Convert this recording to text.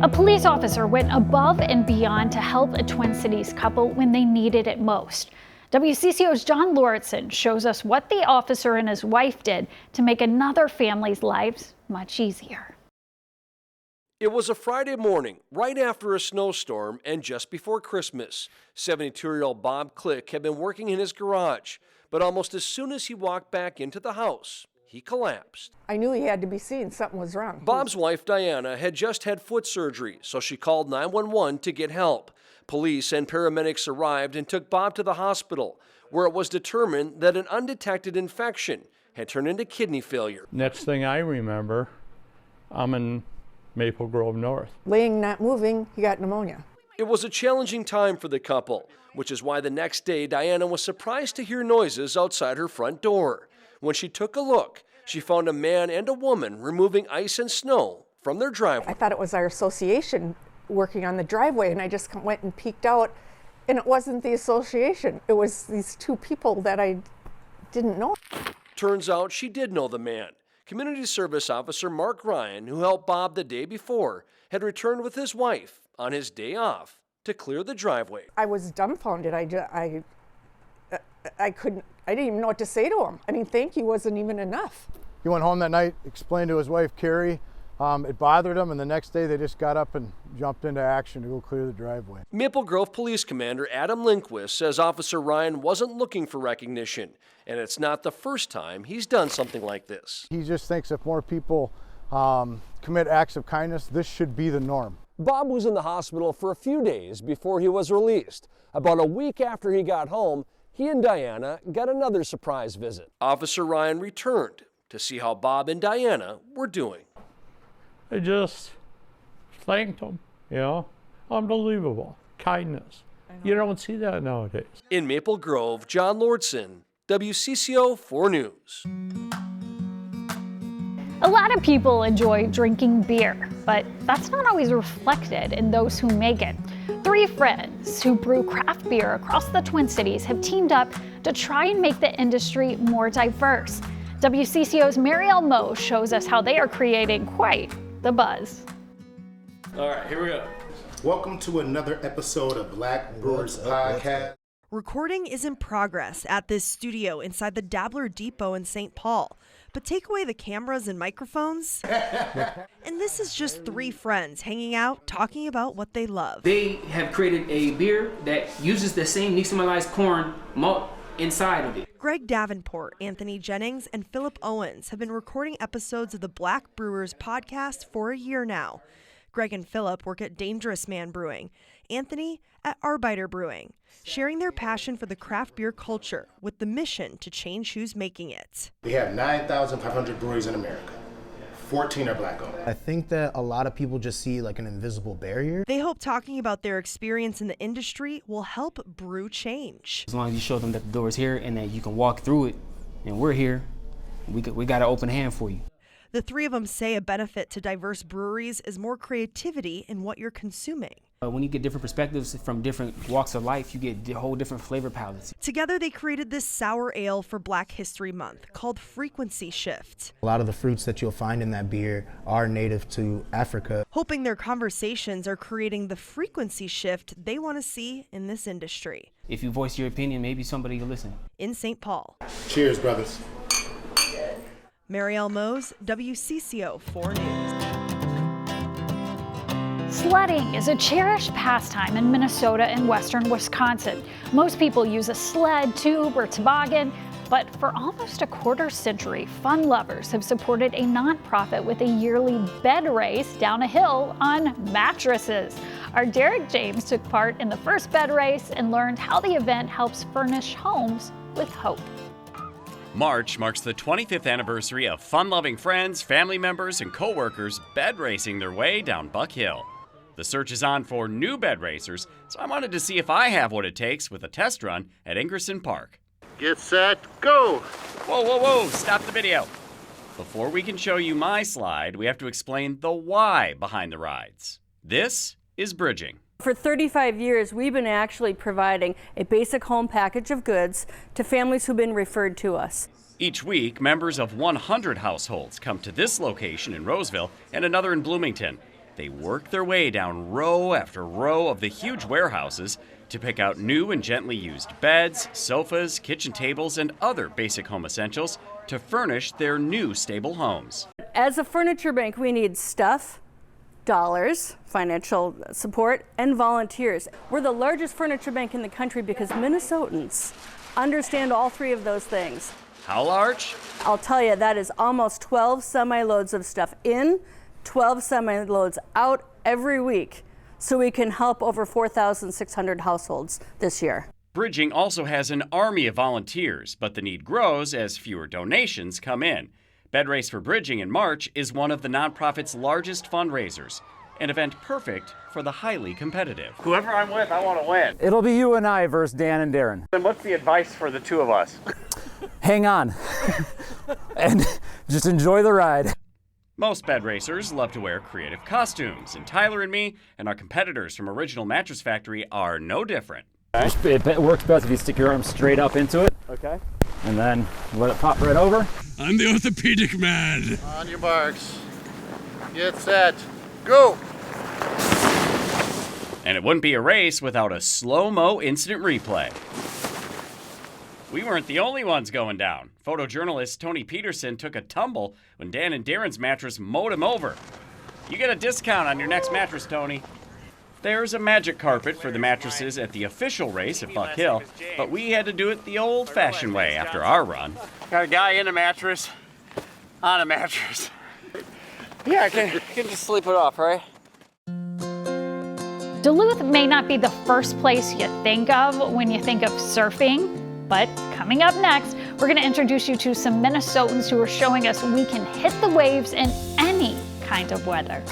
A police officer went above and beyond to help a Twin Cities couple when they needed it most. WCCO's John Lauritsen shows us what the officer and his wife did to make another family's lives much easier. It was a Friday morning, right after a snowstorm and just before Christmas. 72-year-old Bob Click had been working in his garage, but almost as soon as he walked back into the house, he collapsed. I knew he had to be seen. Something was wrong. Bob's wife, Diana, had just had foot surgery, so she called 911 to get help. Police and paramedics arrived and took Bob to the hospital, where it was determined that an undetected infection had turned into kidney failure. Next thing I remember, I'm in Maple Grove North. Laying, not moving, he got pneumonia. It was a challenging time for the couple, which is why the next day Diana was surprised to hear noises outside her front door. When she took a look, she found a man and a woman removing ice and snow from their driveway. I thought it was our association working on the driveway, and I just went and peeked out, and it wasn't the association. It was these two people that I didn't know. Turns out she did know the man. Community Service Officer Mark Ryan, who helped Bob the day before, had returned with his wife on his day off to clear the driveway. I was dumbfounded. I didn't even know what to say to him. I mean, thank you wasn't even enough. He went home that night, explained to his wife, Carrie, it bothered him, and the next day they just got up and jumped into action to go clear the driveway. Maple Grove Police Commander Adam Lindquist says Officer Ryan wasn't looking for recognition, and it's not the first time he's done something like this. He just thinks if more people commit acts of kindness, this should be the norm. Bob was in the hospital for a few days before he was released. About a week after he got home, he and Diana got another surprise visit. Officer Ryan returned to see how Bob and Diana were doing. I just thanked them, unbelievable kindness. You don't see that nowadays. In Maple Grove, John Lauritsen, WCCO 4 News. A lot of people enjoy drinking beer, but that's not always reflected in those who make it. 3 friends who brew craft beer across the Twin Cities have teamed up to try and make the industry more diverse. WCCO's Marielle Moe shows us how they are creating quite the buzz. All right, here we go. Welcome to another episode of Black Brewers Podcast. Recording is in progress at this studio inside the Dabbler Depot in St. Paul. But take away the cameras and microphones, and this is just 3 friends hanging out, talking about what they love. They have created a beer that uses the same nixtamalized corn malt inside of it. Greg Davenport, Anthony Jennings, and Philip Owens have been recording episodes of the Black Brewers podcast for a year now. Greg and Philip work at Dangerous Man Brewing, Anthony at Arbeiter Brewing, sharing their passion for the craft beer culture with the mission to change who's making it. We have 9,500 breweries in America. 14 are black owned. I think that a lot of people just see like an invisible barrier. They hope talking about their experience in the industry will help brew change. As long as you show them that the door is here and that you can walk through it, and we're here, we got an open hand for you. The 3 of them say a benefit to diverse breweries is more creativity in what you're consuming. When you get different perspectives from different walks of life, you get whole different flavor palettes. Together, they created this sour ale for Black History Month called Frequency Shift. A lot of the fruits that you'll find in that beer are native to Africa. Hoping their conversations are creating the frequency shift they want to see in this industry. If you voice your opinion, maybe somebody will listen. In St. Paul. Cheers, brothers. Marielle Mose, WCCO 4 News. Sledding is a cherished pastime in Minnesota and western Wisconsin. Most people use a sled, tube, or toboggan, but for almost a quarter century, fun lovers have supported a nonprofit with a yearly bed race down a hill on mattresses. Our Derek James took part in the first bed race and learned how the event helps furnish homes with hope. March marks the 25th anniversary of fun-loving friends, family members, and co-workers bed racing their way down Buck Hill. The search is on for new bed racers, so I wanted to see if I have what it takes with a test run at Ingerson Park. Get set, go! Whoa, stop the video. Before we can show you my slide, we have to explain the why behind the rides. This is bridging. For 35 years, we've been actually providing a basic home package of goods to families who've been referred to us. Each week, members of 100 households come to this location in Roseville and another in Bloomington. They work their way down row after row of the huge warehouses to pick out new and gently used beds, sofas, kitchen tables, and other basic home essentials to furnish their new stable homes. As a furniture bank, we need stuff, dollars, financial support, and volunteers. We're the largest furniture bank in the country because Minnesotans understand all three of those things. How large? I'll tell you, that is almost 12 semi-loads of stuff in, 12 semi-loads out every week, so we can help over 4,600 households this year. Bridging also has an army of volunteers, but the need grows as fewer donations come in. Bed Race for Bridging in March is one of the nonprofit's largest fundraisers, an event perfect for the highly competitive. Whoever I'm with, I want to win. It'll be you and I versus Dan and Darren. Then what's the advice for the two of us? Hang on and just enjoy the ride. Most bed racers love to wear creative costumes, and Tyler and me and our competitors from Original Mattress Factory are no different. It works best if you stick your arm straight up into it. Okay. And then let it pop right over. I'm the orthopedic man. On your marks. Get set. Go! And it wouldn't be a race without a slow-mo instant replay. We weren't the only ones going down. Photojournalist Tony Peterson took a tumble when Dan and Darren's mattress mowed him over. You get a discount on your next mattress, Tony. There's a magic carpet for the mattresses at the official race at Buck Hill, but we had to do it the old-fashioned way after our run. Got a guy in a mattress, on a mattress. Yeah, I can just sleep it off, right? Duluth may not be the first place you think of when you think of surfing, but coming up next, we're going to introduce you to some Minnesotans who are showing us we can hit the waves in any kind of weather.